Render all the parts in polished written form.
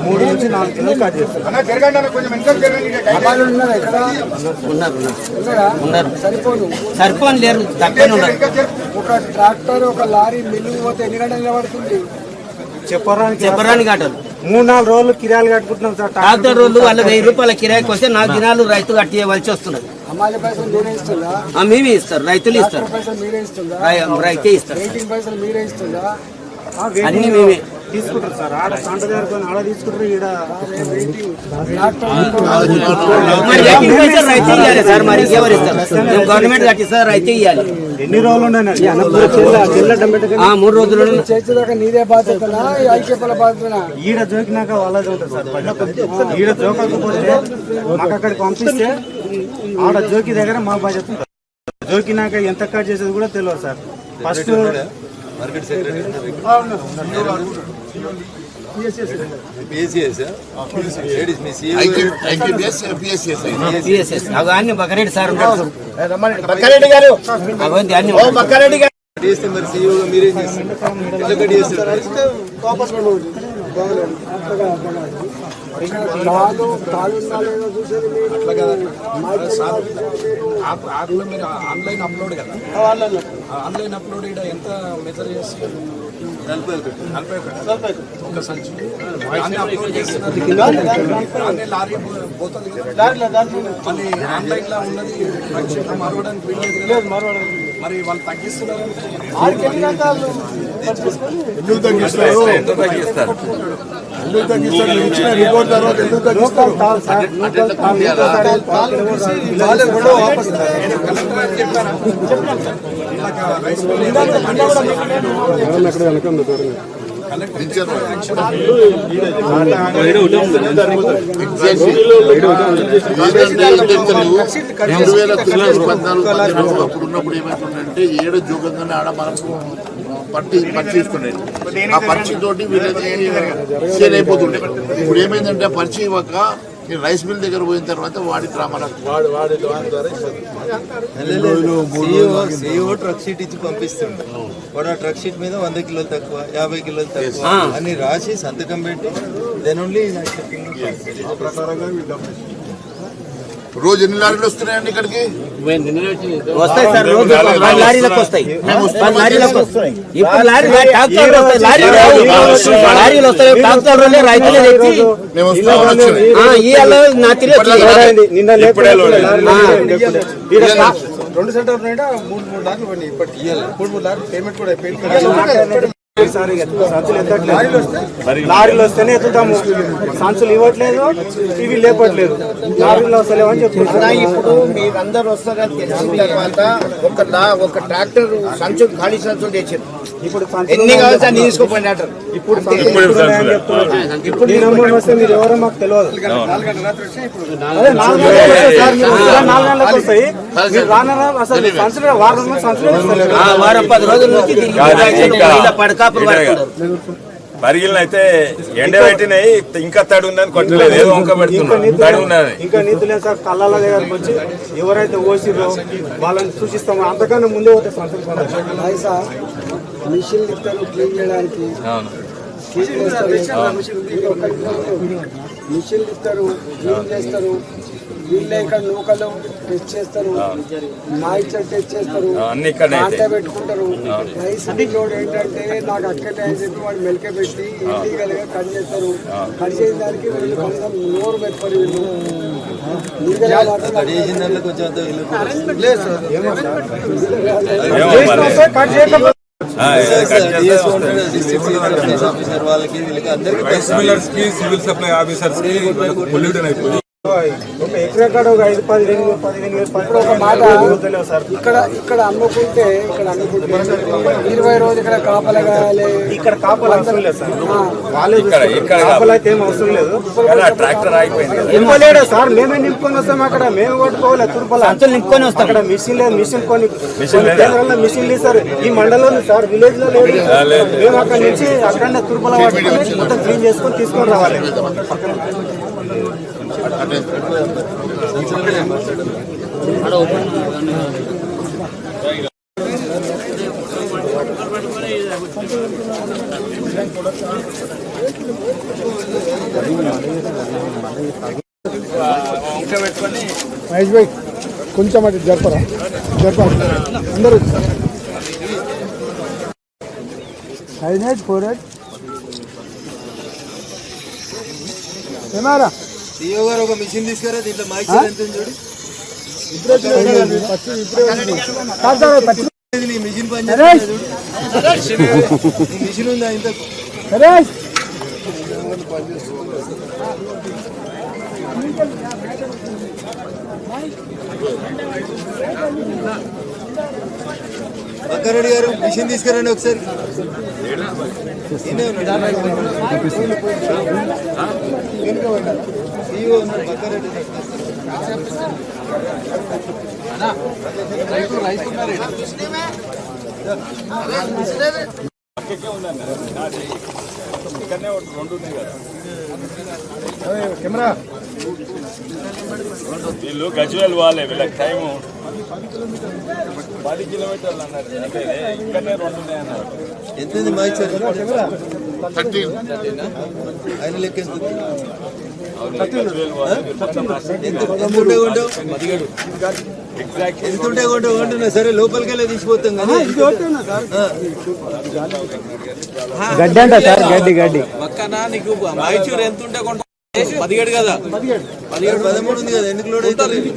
మూడు నుంచి 4 కిలోలు కట్ చేస్తారు. సరిపోని లేరు, ఒక ట్రాక్టర్ ఒక లారీ మిల్లు పోతే ఎన్ని గంటలు నిలబడుతుంది చెప్పరాని గంటలు. 3-4 రోజులు కిరాయిలు కట్టుకుంటున్నాం సార్. ట్రాక్టర్ రోజులు వాళ్ళ 1000 రూపాయల కిరాయికి వస్తే 4 దినాలు రైతు కట్టియవలసి వస్తున్నది. అమ్మాయి పైసలు మీరే ఇస్తుందా? మేమే ఇస్తారు, రైతులు ఇస్తారు, పైసలు మీరే ఇస్తుందా? రైతే ఇస్తారు. వెయిటింగ్ పైసలు మీరే ఇస్తుందా? అన్ని మేమే తీసుకుంటారు సార్. ఆడ సంట జరుపుకొని ఆడ తీసుకుంటారు. ఈడ మరి వెయిటింగ్ పైసలు రైతే ఇవ్వాలి సార్. మరి ఎవరు ఇస్తారు? గవర్నమెంట్ కట్టిస్తారు, రైతే ఇవ్వాలి. ఎన్ని రోజులు ఉండండి? 3 రోజులు చేసేదాకా నీదే బాధ్యతనా ఐక్యపల బాధ్యతనా? ఈడ జోకినాక వాళ్ళదే ఉంటుంది సార్. ఈడ జోకకపోతే మాకు అక్కడికి పంపిస్తే ఆడ జోకి దగ్గర మా బాధ్యత ఉంటుంది. జోకినాక ఎంత కట్ చేసేది కూడా తెలియదు సార్. ఫస్ట్ అవన్నీ బకరెడ్డి సార్ ఉంటారు. ఆన్లైన్ అప్లోడ్ కదా, ఆన్లైన్ అప్లోడ్ ఎంత మెజర్ చేస్తారు? 41 ఒక సంచి అప్లోడ్ చేస్తున్నారు. లారీ పోతుంది మళ్ళీ ఆన్లైన్ లో ఉన్నది మారవడానికి వీల్లేదు. మరి వాళ్ళు తగ్గిస్తున్నారు. ఎందుకు తగ్గిస్తారు? ఇచ్చిన రిపోర్ట్ తర్వాత ఎందుకు తగ్గిస్తారు? అప్పుడున్నప్పుడు ఏమైతుందంటే ఏడు జోగంగానే ఆడ మనకు పరిచయిస్తుండేది. ఆ పరిచయంతోటి వీళ్ళకి సేల్ అయిపోతుండే. ఇప్పుడు ఏమైందంటే ఆ పరిచయం ఇవ్వక నేను రైస్ మిల్ దగ్గర పోయిన తర్వాత వాడి ట్రక్ షీట్ ఇచ్చి పంపిస్తుండే. వాడు ఆ ట్రక్ షీట్ మీద 100 కిలోలు తక్కువ, 50 కిలోలు తక్కువ అని రాసి సంతకం పెట్టి దెన్ ఓన్లీ రోజు ఎన్ని లారీలు వస్తున్నాయండి ఇక్కడికి? వస్తాయి సార్, రోజు 10 లారీలకు వస్తాయి. ఇప్పుడు లారీలు వస్తాయి. ట్రాక్టర్లు రైతులు తెచ్చి నా తిరిగి 2 సెంటర్ 3 లారీలు పడినాయి. ఇప్పటికి 3 లారీలు పేమెంట్ కూడా అయిపోయింది. లారీలు వస్తేనే ఎత్తుతాము. సంచులు ఇవ్వట్లేదు, ఇవి లేపట్లేదు. లారీలు వస్తలేవు అని చెప్తున్నా. ఇప్పుడు మీరందరూ వస్తారని తెలిసిన తర్వాత ఒక ట్రాక్టర్ సంచులు ఖాళీ సంచులు తెచ్చారు. ఇప్పుడు ఎన్ని కావాలి సార్ తీసుకోపోయినట్టు. ఇప్పుడు వస్తే మీరు ఎవరో మాకు తెలియదు. 4 గంటలకు వస్తాయి. అసలు సంచులు వారం 10 రోజుల నుంచి పరిగిలిన అయితే ఎండ పెట్టినాయి. ఇంకా తడి ఉందని కొట్టలేదు, ఏదో వంక పెడుతున్నారు. ఇంకా నీతి లేదు సార్. కళ్ళ దగ్గరకు వచ్చి ఎవరైతే ఓసిరో వాళ్ళని సూచిస్తామో అంతకన్నా ముందే పోతే సంచులు మిషన్లు ఇస్తారు క్లీన్ చేయడానికి. మిషన్లు ఇస్తారు, క్లీన్ చేస్తారు. వీళ్ళే ఇక్కడ నూకలు టెస్ట్ చేస్తారు, మాయిచర్ టెస్ట్ చేస్తారు, కాంట పెట్టుకుంటారు. రైస్ లోడ్ ఏంటంటే నాకు అక్కడే అని చెప్పి వాడు మెలక పెట్టి ఇల్లీగల్ గా కట్ చేస్తారు. కట్ చేసిన దానికి వీళ్ళు కనీసం నోరు పెట్టుకొని వీళ్ళు కట్ చేయకపోతే ఆఫీసర్ వాళ్ళకి వీళ్ళకి అందరికీ సివిల్ సప్లై ఆఫీసర్స్ కి పొల్యూషన్ అయిపోయింది. ఒక ఎకరా కాడ ఒక 5-15 ఒక మాట ఇక్కడ అమ్ముకుంటే 20 రోజులు ఇక్కడ కాపలా కావాలి. ఇక్కడ కాపలా అవసరం లేదు సార్, వాళ్ళే కాపలా అయితే ఏం అవసరం లేదు. ట్రాక్టర్ ఆగిపోయింది. నింపలేడు సార్, మేమే నింపుకొని వస్తాం. అక్కడ మేము కొట్టుకోవాలి తుర్పల నింపుకొని వస్తాం. అక్కడ మిషన్ లేదు, మిషన్ కేంద్రంలో మిషన్ లేదు సార్. ఈ మండలంలో సార్ విలేజ్ లో లేదు. మేము అక్కడ నుంచి అక్కడనే తుర్పల పట్టుకొని మొత్తం క్లీన్ చేసుకొని తీసుకొని రావాలి. మహేష్ భాయ్ కొంచెం అటు జరపరా అందరూ 4 ఏమారా సిఓ గారు ఒక మిషన్ తీసుకురా, దీంట్లో మాయిశ్చర్ ఎంత ఉంది చూడు. నీ మిషన్ పని మిషన్ ఉందా ఇంత బక్కారెడ్డి గారు మిషన్ తీసుకురండి ఒకసారి. సిఇఓ బక్కారెడ్డి కెమెరా వీళ్ళు గజ్వేల్ వాళ్ళే, వీళ్ళకి టైము 10 కిలోమీటర్లు అన్నారు. అంటే ఇక్కడనే 2 ఉన్నాయి అన్నారు. ఎంత మాయిశ్చర్ 13 ఆయన లెక్క ఎంత గజ్వేల్ వాళ్ళు ఎంత ఉంటే కొంటున్నా సరే, లోపలికి వెళ్ళి తీసిపోతాం కానీ గడ్డి అంట సార్, గడ్డి పక్కన నీకు మాయిచూరు ఎంత ఉంటే 17 కదా, 13 ఉంది కదా. ఎందుకు లోడ్ అవుతుంది?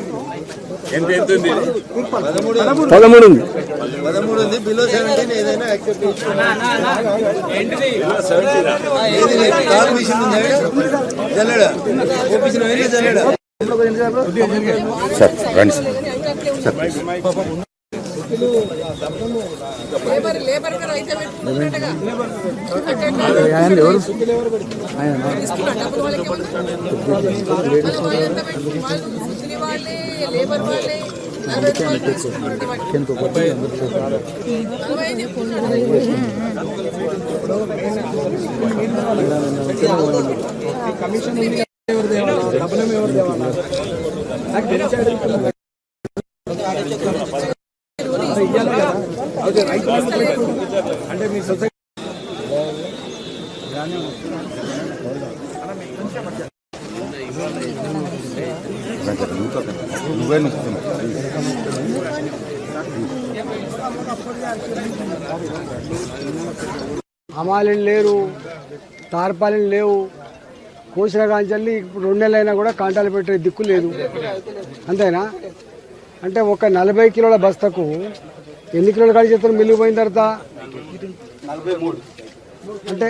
ఎంత ఉంది? 13 ఉంది. బిలో 17 ఏదైనా యాక్సెప్ట్ కాల్ మిషన్ ఉంది జల్లెడ ఓపించిన జల్లెడ సార్ రండి సార్. అంటే మీ సొసైటీ అమాలీలు లేరు, తార్పాలీలు లేవు. కోసిన కాంచెల్లి ఇప్పుడు 2 నెలలైనా కూడా కాంటాలు పెట్టే దిక్కు లేదు. అంతేనా? అంటే ఒక 40 కిలోల బస్తకు ఎన్ని కిలోలు కాడి చేస్తారు మిల్లు పోయిన తర్వాత? అంటే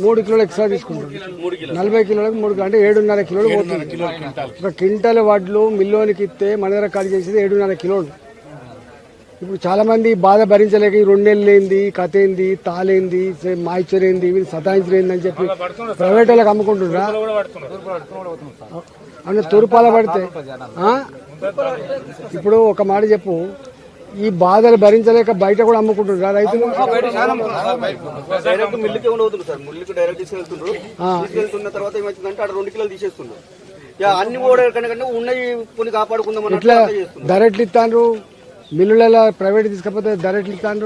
3 కిలోలు ఎక్స్ట్రా తీసుకుంటారు. 40 కిలోలకు 3 అంటే 7.5 కిలోలు పోతుంది. ఒక క్వింటల్ వడ్లు మిల్లోనికి ఇస్తే మన దగ్గర కాడి చేసేది 7.5 కిలోలు. ఇప్పుడు చాలా మంది బాధ భరించలేక ఈ 2 నెలలు ఏంది, కథ ఏంది, తాలేంది, మాయిశ్చర్ ఏంది, సతాయించలేంది అని చెప్పి ప్రైవేట్ వాళ్ళకి అమ్ముకుంటున్నారా? అంటే తూర్పాల పడితే ఇప్పుడు ఒక మాట చెప్పు, ఈ బాధలు భరించలేక బయట కూడా అమ్ముకుంటున్నారా రైతులు? మిల్లుకే ఉండవుతుంది సార్, మిల్లుకి డైరెక్ట్ తీసుకెళ్తున్న తర్వాత ఏమవుతుందంటే అక్కడ 2 కిలోలు తీసేస్తున్నారు. అన్ని కూడా కనుక ఉన్నవి కొన్ని కాపాడుకుందాం. ఇట్లా డైరెక్ట్లు ఇస్తాను మిల్లులలో, ప్రైవేట్ తీసుకపోతే డైరెక్ట్లు ఇస్తాను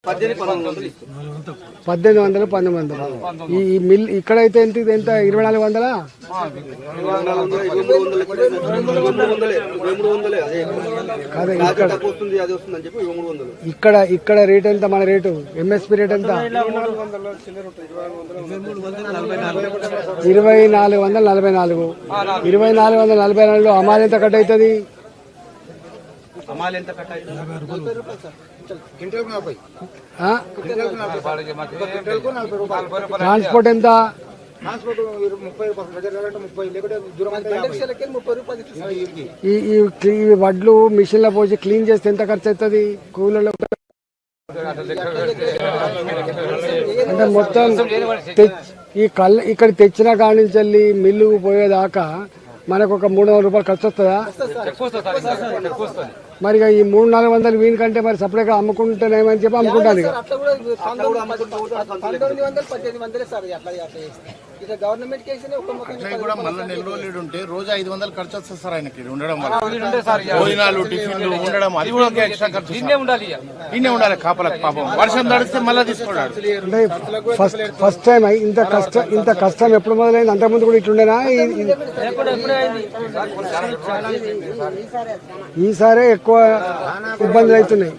1800, 1900. ఈ మిల్ ఇక్కడైతే ఎంత 2400? ఇక్కడ రేట్ ఎంత? మన రేటు ఎంఎస్పి రేట్ ఎంత? 2444. 2444లో అమాల్ ఎంత కట్ అవుతుంది? ఆ? ట్రాన్స్పోర్ట్ ఎంత? ఈ వడ్లు మిషన్ లో పోసి క్లీన్ చేస్తే ఎంత ఖర్చు అవుతుంది కూలీలో? అంటే మొత్తం ఇక్కడ తెచ్చిన కాడి నుంచి వెళ్ళి మిల్లు పోయేదాకా మనకు ఒక 300 రూపాయలు ఖర్చు వస్తుందా? మరి ఇక ఈ 300-400 వీనికంటే మరి సపరేట్గా అమ్ముకుంటేనేమని చెప్పి అమ్ముకుంటాను ఇక. అట్లా కూడా మళ్ళీ నెల రోజులు ఉంటే రోజు 500 ఖర్చు వస్తుంది సార్ ఆయనకి ఉండడం వల్ల. భోజనాలు టిఫిన్లు ఉండడం అది కూడా ఎక్స్ట్రా ఖర్చు. ఇన్నే ఉండాలి కాపలకు పాపం. వర్షం తడిస్తే మళ్ళీ తీసుకున్నాడు. అంటే ఫస్ట్ టైం ఇంత కష్టం ఎప్పుడు మొదలైంది? అంతకుముందు కూడా ఇట్లుండేనా? ఈసారే ఎక్కువ ఇబ్బందులు అవుతున్నాయి.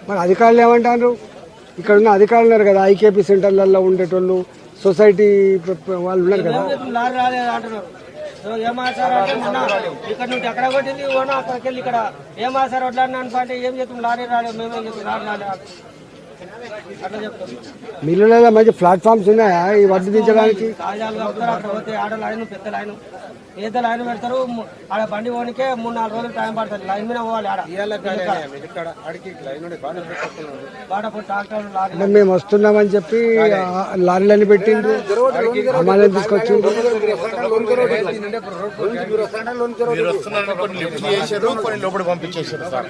మరి అధికారులు ఏమంటారు? ఇక్కడ ఉన్న అధికారులు ఉన్నారు కదా, ఐకేపీ సెంటర్లలో ఉండేటోళ్ళు, సొసైటీ వాళ్ళు ఉన్నారు కదా. ఏమాసారు అంటే మొన్న ఇక్కడ నుంచి ఎక్కడ కొట్టింది ఓనా అక్కడికి వెళ్ళి ఇక్కడ ఏమాసారు వడ్లాడినా అంటే ఏం చెప్తాం లారీ రాలేదు, మేమేం చెప్తాం లారీ రాలేదు అట్లా చెప్తాం. మిల్లులలో మంచి ప్లాట్ఫామ్స్ ఉన్నాయా ఈ వడ్డు దించడానికి? కాజాలు కలుపుతారు, అక్కడ పోతే ఆడ లైన్ పెద్ద లైన్, ఏదో లైన్ పెడతారు. ఆడ బండి పోనీకే 3-4 రోజులు టైం పడుతుంది. లైన్ మీద పోవాలి. ఆడ ట్రాక్టర్ లారీ మేము వస్తున్నామని చెప్పి లారీలన్నీ పెట్టిండ్రు, అమ్మాయిలను తీసుకొచ్చిండ్రు. మీరు వస్తున్నారని కొన్ని లిఫ్ట్ చేశారు, కొన్ని లోపల పంపించేశారు సార్.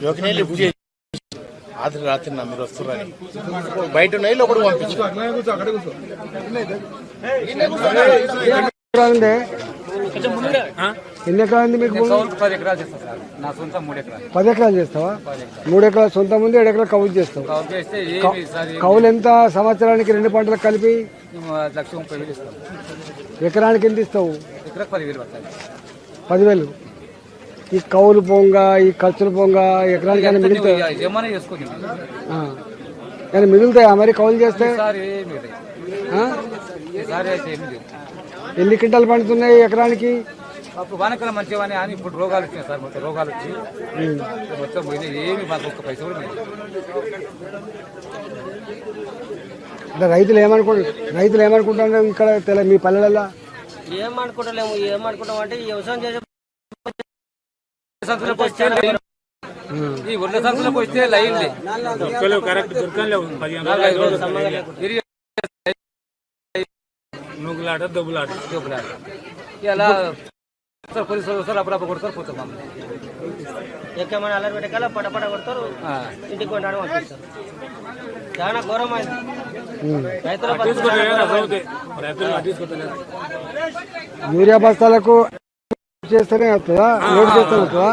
యోగినే లిఫ్ట్ చేసి రాత్రి మీరు వస్తున్నారని బయట ఉన్నాయి, లోపల పంపించారు. ఎన్ని ఎకరాలు ఉంది మీకు? 10 ఎకరాలు చేస్తాను సార్. నా సొంత 3 ఎకరాలు. 10 ఎకరాలు చేస్తావా? 3 ఎకరాలు సొంత ముందు 7 ఎకరాలు కౌలు చేస్తావు. కౌలు ఎంత సంవత్సరానికి 2 పంటలకు కలిపి? 1,30,000 ఇస్తాం. ఎకరానికి ఎంత ఇస్తావు? ఎకరాకు 10,000 పడతాయి. 10,000. ఈ కౌలు పొంగ, ఈ ఖర్చులు పొంగ ఎకరానికి ఏమైనా మిగులుతాయి? ఏమైనా చేసుకోండి. కానీ మిగులుతాయా మరి కౌలు చేస్తే? ఎన్ని క్వింటాలు పండుతున్నాయి ఎకరానికి? అప్పుడు వానకాలం మంచిగా అని ఇప్పుడు రోగాలు వచ్చినాయి సార్. మొత్తం రోగాలు వచ్చి మొత్తం పోయినాయి. ఏమి మాకు ఒక్క పైసా కూడా లేదు. అంటే రైతులు ఏమనుకుంటున్నారు ఇక్కడ మీ పల్లెలలో? ఏమనుకుంటాం అంటే వ్యవసాయం చేసే ఈ ఒళ్ళ సంస్థలకు వస్తే లైన్ కరెక్ట్ నువ్వులాట దొబ్బులాట ఇలా పోలీసులు వస్తారు, అప్పుడప్పుడు కొడతారు, పోతాం. ఎక్కమని అల్లరి పెట్టకాల పడపడ కొడతారు, ఇంటికి కొన్నాడు పంపిస్తారు. చాలా ఘోరమైంది. యూరియా బస్తాలకు చేస్తేనే అవుతుందా? లోడ్ చేస్తేనే అవుతుందా?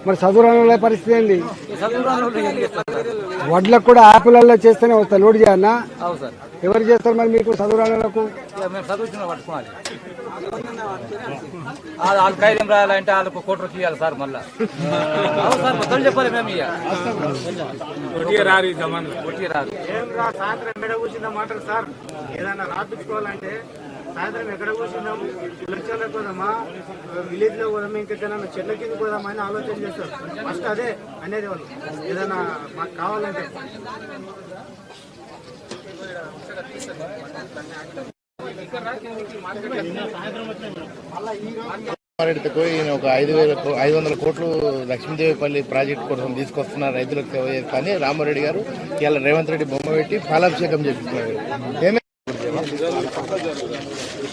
మరి చదువురాని పరిస్థితి ఏంది? వడ్లకు కూడా యాప్లలో చేస్తేనే వస్తా లోడ్ చేయన్నా? ఎవరు చేస్తారు మరి మీకు చదువురాలకు? వాళ్ళు ఖైదం రాయాలంటే వాళ్ళకు ₹1 కోటి ఇవ్వాలి సార్. మళ్ళీ సార్ మొత్తం చెప్పాలి మేము. సాయంత్రం ఎక్కడ కూర్చుందామంటారు సార్. ఏదన్నా రాపించుకోవాలంటే సాయంత్రం ఎక్కడ కూర్చుందాము, లక్ష్యాలకు పోదామా, విలేజ్ లో పోదామా, ఇంకెక్కడైనా చెట్ల కింద పోదామా అని ఆలోచన చేస్తారు. ఫస్ట్ అదే అనేది వాళ్ళు. ఏదైనా మాకు కావాలంటే ఈయన ఒక 500 కోట్లు లక్ష్మీదేవిపల్లి ప్రాజెక్టు కోసం తీసుకొస్తున్నారు రైతులకు సేవ చేసి. కానీ రామారెడ్డి గారు ఇలా రేవంత్ రెడ్డి బొమ్మ పెట్టి పాలాభిషేకం చేపిస్తున్నారు.